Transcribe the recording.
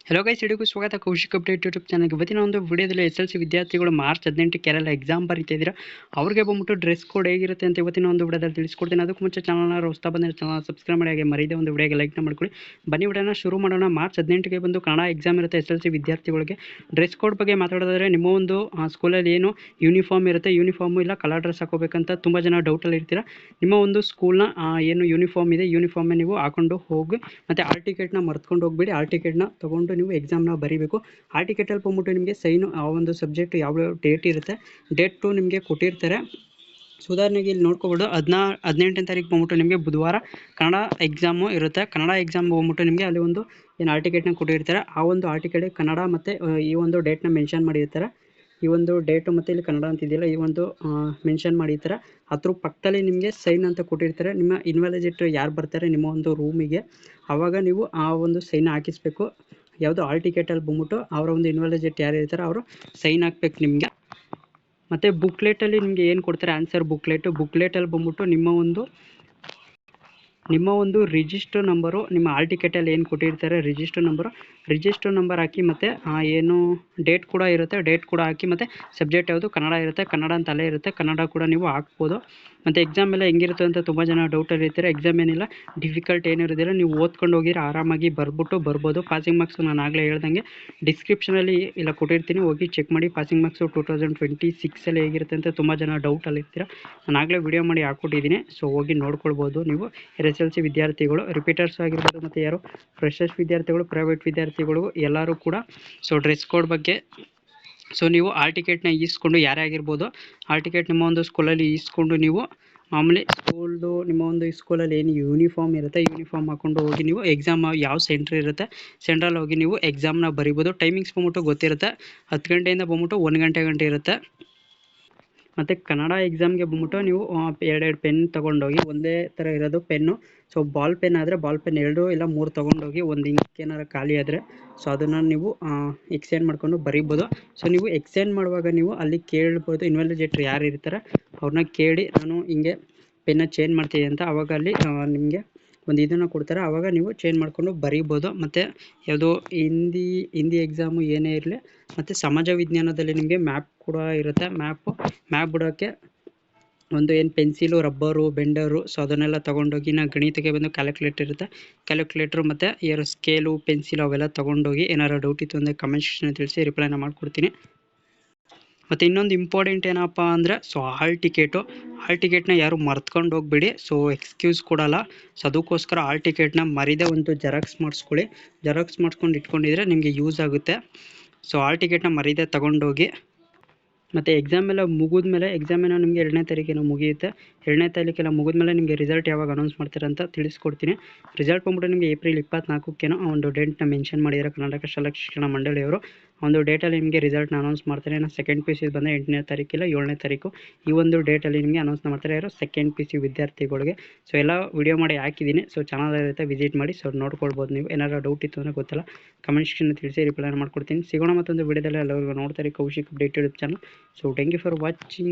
Hello guys, ಎಲ್ಲರಿಗೂ ಸ್ವಾಗತ Kaushik update YouTube ಚಾನಲ್ಗೆ. ಇವತ್ತಿನ ಒಂದು ವಿಡಿಯೋದಲ್ಲಿ SLC ವಿದ್ಯಾರ್ಥಿಗಳು ಮಾರ್ಚ್ 18 ಕೇರಳ ಎಕ್ಸಾಮ್ ಬರೀತಿದ್ದೀರಾ, ಅವ್ರಿಗೆ ಬಂದ್ಬಿಟ್ಟು ಡ್ರೆಸ್ ಕೋಡ್ ಹೇಗಿರುತ್ತೆ ಅಂತ ಇವತ್ತಿನ ಒಂದು ವಿಡಿಯೋದಲ್ಲಿ ತಿಳಿಸ್ಕೊಡ್ತೀನಿ. ಅದಕ್ಕೂ ಮುಂಚೆ ಚಾನಲ್ನ ಹೊಸ್ತಾ ಬಂದರೆ ಚಾನಲ್ ಸಬ್ಸ್ಕ್ರೈಬ್ ಮಾಡಿ, ಹಾಗೆ ಮರೀದೆ ಒಂದು ವಿಡಿಯೋಗೆ ಲೈಕ್ನ ಮಾಡ್ಕೊಳ್ಳಿ. ಬನ್ನಿ ವಿಡಿಯೋನ ಶುರು ಮಾಡೋಣ. ಮಾರ್ಚ್ 18ಗೆ ಬಂದು ಕನ್ನಡ ಎಕ್ಸಾಮ್ ಇರುತ್ತೆ SLC ವಿದ್ಯಾರ್ಥಿಗಳಿಗೆ. ಡ್ರೆಸ್ ಕೋಡ್ ಬಗ್ಗೆ ಮಾತಾಡೋದಾದರೆ, ನಿಮ್ಮ ಒಂದು ಸ್ಕೂಲಲ್ಲಿ ಏನು ಯೂನಿಫಾರ್ಮ್ ಇರುತ್ತೆ, ಯೂನಿಫಾರ್ಮು ಇಲ್ಲ ಕಲರ್ ಡ್ರೆಸ್ ಹಾಕೋಬೇಕಂತ ತುಂಬ ಜನ ಡೌಟಲ್ಲಿ ಇರ್ತೀರಾ. ನಿಮ್ಮ ಒಂದು ಸ್ಕೂಲ್ನ ಏನು ಯೂನಿಫಾರ್ಮ್ ಇದೆ, ಯೂನಿಫಾರ್ಮೇ ನೀವು ಹಾಕೊಂಡು ಹೋಗಿ, ಮತ್ತು ಆಲ್ ಟಿಕೆಟ್ನ ಮರ್ತ್ಕೊಂಡು ಹೋಗ್ಬೇಡಿ. ಆಲ್ ಟಿಕೆಟ್ನ ತೊಗೊಂಡು ನೀವು ಎಕ್ಸಾಮ್ನ ಬರೀಬೇಕು. ಆಲ್ ಟಿಕೆಟಲ್ಲಿ ಬಂದ್ಬಿಟ್ಟು ನಿಮಗೆ ಸೈನು ಆ ಒಂದು ಸಬ್ಜೆಕ್ಟ್ ಯಾವ ಡೇಟ್ ಇರುತ್ತೆ, ಡೇಟ್ ಟು ನಿಮಗೆ ಕೊಟ್ಟಿರ್ತಾರೆ. ಉದಾಹರಣೆಗೆ ಇಲ್ಲಿ ನೋಡ್ಕೊಬೋದು, 18ನೇ ತಾರೀಕು ಬಂದ್ಬಿಟ್ಟು ನಿಮಗೆ ಬುಧವಾರ ಕನ್ನಡ ಎಕ್ಸಾಮು ಇರುತ್ತೆ. ಕನ್ನಡ ಎಕ್ಸಾಮ್ ಬಂದ್ಬಿಟ್ಟು ನಿಮಗೆ ಅಲ್ಲಿ ಒಂದು ಏನು ಆಲ್ ಟಿಕೆಟ್ನ ಕೊಟ್ಟಿರ್ತಾರೆ, ಆ ಒಂದು ಆಲ್ ಟಿಕೆಟ್ ಕನ್ನಡ ಮತ್ತು ಈ ಒಂದು ಡೇಟ್ನ ಮೆನ್ಷನ್ ಮಾಡಿರ್ತಾರೆ. ಈ ಒಂದು ಡೇಟು ಮತ್ತು ಇಲ್ಲಿ ಕನ್ನಡ ಅಂತಿದೆಯಲ್ಲ, ಈ ಒಂದು ಮೆನ್ಷನ್ ಮಾಡಿರ್ತಾರೆ. ಅದ್ರ ಪಕ್ಕದಲ್ಲಿ ನಿಮಗೆ ಸೈನ್ ಅಂತ ಕೊಟ್ಟಿರ್ತಾರೆ. ನಿಮ್ಮ ಇನ್ವ್ಯಾಲಿಡೇಟ್ ಯಾರು ಬರ್ತಾರೆ ನಿಮ್ಮ ಒಂದು ರೂಮಿಗೆ, ಆವಾಗ ನೀವು ಆ ಒಂದು ಸೈನ್ ಹಾಕಿಸ್ಬೇಕು. ಯಾವುದು ಆಲ್ ಟಿಕೆಟಲ್ಲಿ ಬಂದ್ಬಿಟ್ಟು ಅವರ ಒಂದು ಇನ್ವ್ಯಾಲಿಡೇಟ್ ಯಾರು ಇರ್ತಾರೆ ಅವರು ಸೈನ್ ಹಾಕ್ಬೇಕು ನಿಮಗೆ. ಮತ್ತು ಬುಕ್ಲೆಟಲ್ಲಿ ನಿಮಗೆ ಏನು ಕೊಡ್ತಾರೆ, ಆನ್ಸರ್ ಬುಕ್ಲೆಟಲ್ಲಿ ಬಂದ್ಬಿಟ್ಟು ನಿಮ್ಮ ಒಂದು ರಿಜಿಸ್ಟರ್ ನಂಬರು, ನಿಮ್ಮ ಆಲ್ ಟಿಕೆಟಲ್ಲಿ ಏನು ಕೊಟ್ಟಿರ್ತಾರೆ ರಿಜಿಸ್ಟರ್ ನಂಬರ್ ಹಾಕಿ, ಮತ್ತು ಏನು ಡೇಟ್ ಕೂಡ ಇರುತ್ತೆ, ಡೇಟ್ ಕೂಡ ಹಾಕಿ, ಮತ್ತು ಸಬ್ಜೆಕ್ಟ್ ಯಾವುದು ಕನ್ನಡ ಇರುತ್ತೆ, ಕನ್ನಡ ಅಂತ ಅಲ್ಲೇ ಇರುತ್ತೆ, ಕನ್ನಡ ಕೂಡ ನೀವು ಹಾಕ್ಬೋದು. ಮತ್ತು ಎಕ್ಸಾಮ್ ಎಲ್ಲ ಹೆಂಗಿರುತ್ತೆ ಅಂತ ತುಂಬ ಜನ ಡೌಟಲ್ಲಿ ಇರ್ತಾರೆ. ಎಕ್ಸಾಮ್ ಏನಿಲ್ಲ ಡಿಫಿಕಲ್ಟ್ ಏನಿರೋದಿಲ್ಲ, ನೀವು ಓದ್ಕೊಂಡು ಹೋಗಿರೋ ಆರಾಮಾಗಿ ಬರ್ಬೋದು. ಪಾಸಿಂಗ್ ಮಾರ್ಕ್ಸ್ ನಾನು ಆಗಲೇ ಹೇಳ್ದಂಗೆ ಡಿಸ್ಕ್ರಿಪ್ಷನಲ್ಲಿ ಇಲ್ಲ ಕೊಟ್ಟಿರ್ತೀನಿ, ಹೋಗಿ ಚೆಕ್ ಮಾಡಿ. ಪಾಸಿಂಗ್ ಮಾರ್ಕ್ಸು 2026 ಹೇಗಿರುತ್ತೆ ಅಂತ ತುಂಬ ಜನ ಡೌಟಲ್ಲಿ ಇರ್ತೀರ. ನಾನು ಆಗಲೇ ವಿಡಿಯೋ ಮಾಡಿ ಹಾಕ್ಕೊಟ್ಟಿದ್ದೀನಿ, ಸೊ ಹೋಗಿ ನೋಡ್ಕೊಳ್ಬೋದು ನೀವು. SLC ವಿದ್ಯಾರ್ಥಿಗಳು, ರಿಪೀಟರ್ಸ್ ಆಗಿರ್ಬೋದು, ಮತ್ತು ಯಾರು ಫ್ರೆಶರ್ಸ್ ವಿದ್ಯಾರ್ಥಿಗಳು, ಪ್ರೈವೇಟ್ ವಿದ್ಯಾರ್ಥಿಗಳು ಎಲ್ಲರೂ ಕೂಡ. ಸೊ ಡ್ರೆಸ್ ಕೋಡ್ ಬಗ್ಗೆ, ಸೊ ನೀವು ಆಲ್ ಟಿಕೆಟ್ನ ಈಸ್ಕೊಂಡು, ಯಾರೇ ಆಗಿರ್ಬೋದು, ಆಲ್ ಟಿಕೆಟ್ ನಿಮ್ಮ ಒಂದು ಸ್ಕೂಲಲ್ಲಿ ಈಸ್ಕೊಂಡು ನೀವು ಮಾಮೂಲಿ ನಿಮ್ಮ ಒಂದು ಸ್ಕೂಲಲ್ಲಿ ಏನು ಯೂನಿಫಾರ್ಮ್ ಇರುತ್ತೆ, ಯೂನಿಫಾರ್ಮ್ ಹಾಕ್ಕೊಂಡು ಹೋಗಿ ನೀವು ಎಕ್ಸಾಮ್ ಯಾವ ಸೆಂಟ್ರ್ ಇರುತ್ತೆ ಸೆಂಟ್ರಲ್ಲಿ ಹೋಗಿ ನೀವು ಎಕ್ಸಾಮ್ನ ಬರಿಬೋದು. ಟೈಮಿಂಗ್ಸ್ ಬಂದ್ಬಿಟ್ಟು ಗೊತ್ತಿರುತ್ತೆ, 10 ಗಂಟೆಯಿಂದ ಬಂದ್ಬಿಟ್ಟು 1 ಗಂಟೆ ಇರುತ್ತೆ. ಮತ್ತು ಕನ್ನಡ ಎಕ್ಸಾಮ್ಗೆ ಬಂದ್ಬಿಟ್ಟು ನೀವು ಎರಡೆರಡು ಪೆನ್ ತೊಗೊಂಡೋಗಿ, ಒಂದೇ ಥರ ಇರೋದು ಪೆನ್ನು. ಸೊ ಬಾಲ್ ಪೆನ್ ಆದರೆ ಬಾಲ್ ಪೆನ್ 2 ಇಲ್ಲ 3 ತೊಗೊಂಡೋಗಿ, ಒಂದು ಇಂಕ್ ಏನಾರು ಖಾಲಿ ಆದರೆ ಸೊ ಅದನ್ನು ನೀವು ಎಕ್ಸ್ಚೇಂಜ್ ಮಾಡ್ಕೊಂಡು ಬರೀಬೋದು. ಸೊ ನೀವು ಎಕ್ಸ್ಚೇಂಜ್ ಮಾಡುವಾಗ ನೀವು ಅಲ್ಲಿ ಕೇಳ್ಬೋದು, ಇನ್ವ್ಯಾಲಿಡೇಟರ್ ಯಾರು ಇರ್ತಾರೆ ಅವ್ರನ್ನ ಕೇಳಿ, ನಾನು ಹಿಂಗೆ ಪೆನ್ನ ಚೇಂಜ್ ಮಾಡ್ತೀನಿ ಅಂತ. ಆವಾಗ ಅಲ್ಲಿ ನಿಮಗೆ ಒಂದು ಇದನ್ನು ಕೊಡ್ತಾರೆ, ಆವಾಗ ನೀವು ಚೇಂಜ್ ಮಾಡಿಕೊಂಡು ಬರೀಬೋದು. ಮತ್ತು ಯಾವುದೋ ಹಿಂದಿ ಎಕ್ಸಾಮು ಏನೇ ಇರಲಿ, ಮತ್ತು ಸಮಾಜ ವಿಜ್ಞಾನದಲ್ಲಿ ನಿಮಗೆ ಮ್ಯಾಪ್ ಕೂಡ ಇರುತ್ತೆ. ಮ್ಯಾಪ್ ಬಿಡೋಕ್ಕೆ ಒಂದು ಏನು ಪೆನ್ಸಿಲು, ರಬ್ಬರು, ಬೆಂಡರು, ಸೊ ಅದನ್ನೆಲ್ಲ ತೊಗೊಂಡೋಗಿ, ಗಣಿತಕ್ಕೆ ಬಂದು ಕ್ಯಾಲ್ಕುಲೇಟರ್ ಇರುತ್ತೆ, ಕ್ಯಾಲ್ಕುಲೇಟ್ರು ಮತ್ತು ಏನು ಸ್ಕೇಲು, ಪೆನ್ಸಿಲು ಅವೆಲ್ಲ ತೊಗೊಂಡೋಗಿ, ಏನಾರು ಡೌಟ್ ಇತ್ತು ಅಂದರೆ ಕಮೆಂಟ್ ಸೆಕ್ಷನ್ ತಿಳಿಸಿ, ರಿಪ್ಲೈನ ಮಾಡಿಕೊಡ್ತೀನಿ. ಮತ್ತು ಇನ್ನೊಂದು ಇಂಪಾರ್ಟೆಂಟ್ ಏನಪ್ಪ ಅಂದರೆ, ಸೊ ಆಲ್ ಟಿಕೆಟ್ನ ಯಾರು ಮರ್ತ್ಕೊಂಡು ಹೋಗ್ಬೇಡಿ. ಸೊ ಎಕ್ಸ್ಕ್ಯೂಸ್ ಕೊಡಲ್ಲ. ಸೊ ಅದಕ್ಕೋಸ್ಕರ ಆಲ್ ಟಿಕೆಟ್ನ ಮರಿದೇ ಒಂದು ಜೆರಾಕ್ಸ್ ಮಾಡಿಸ್ಕೊಳ್ಳಿ. ಜೆರಾಕ್ಸ್ ಮಾಡಿಸ್ಕೊಂಡು ಇಟ್ಕೊಂಡಿದ್ರೆ ನಿಮಗೆ ಯೂಸ್ ಆಗುತ್ತೆ. ಸೊ ಆಲ್ ಟಿಕೆಟ್ನ ಮರಿದೇ ತಗೊಂಡೋಗಿ. ಮತ್ತು ಎಕ್ಸಾಮ್ ಎಲ್ಲ ಮುಗಿದ್ಮೇಲೆ, ಎಕ್ಸಾಮ್ ಏನೋ ನಿಮಗೆ 2ನೇ ತಾರೀಕೇನೋ ಮುಗಿಯುತ್ತೆ, 2ನೇ ತಾರೀಕೆಲ್ಲ ಮುಗಿದ್ಮೇಲೆ ನಿಮಗೆ ರಿಸಲ್ಟ್ ಯಾವಾಗ ಅನೌನ್ಸ್ ಮಾಡ್ತಾರೆ ಅಂತ ತಿಳಿಸ್ಕೊಡ್ತೀನಿ. ರಿಸಲ್ಟ್ ಬಂದ್ಬಿಟ್ಟು ನಿಮಗೆ ಏಪ್ರಿಲ್ 24ಕ್ಕೇನೋ ಒಂದು ಡೇಟ್ನ ಮೆನ್ಷನ್ ಮಾಡಿದ್ದಾರೆ ಕರ್ನಾಟಕ ಶಾಲಾ ಶಿಕ್ಷಣ ಮಂಡಳಿಯವರು. ಒಂದು ಡೇಟಲ್ಲಿ ನಿಮಗೆ ರಿಸಲ್ಟ್ನ ಅನೌನ್ಸ್ ಮಾಡ್ತಾರೆ. ನಾನು ಸೆಕೆಂಡ್ PUC ಬಂದರೆ 8ನೇ ತಾರೀಕಿಲ್ಲ 7ನೇ ತಾರೀಕು, ಈ ಒಂದು ಡೇಟಲ್ಲಿ ನಿಮಗೆ ಅನೌನ್ಸ್ ಮಾಡ್ತಾರೆ ಯಾರು ಸೆಕೆಂಡ್ PUC ವಿದ್ಯಾರ್ಥಿಗಳಿಗೆ. ಸೊ ಎಲ್ಲ ವಿಡಿಯೋ ಮಾಡಿ ಹಾಕಿದ್ದೀನಿ, ಸೊ ಚಾನಲ್ ಇರುತ್ತೆ, ವಿಸಿಟ್ ಮಾಡಿ. ಸೊ ನೋಡ್ಕೊಳ್ಬೋದು ನೀವು. ಏನಾದ್ರು ಡೌಟ್ ಇತ್ತು ಅಂದರೆ ಗೊತ್ತಿಲ್ಲ ಕಮೆಂಟ್ ಸೆಕ್ಷನ್ ತಿಳಿಸಿ, ರಿಪ್ಲೈ ಮಾಡ್ಕೊಡ್ತೀನಿ. ಸಿಗೋಣ ಮತ್ತೊಂದು ವಿಡಿಯೋದಲ್ಲಿ. ಎಲ್ಲರಿಗೂ ನೋಡ್ತಾರೆ Kaushik update YouTube channel. So thank you for watching.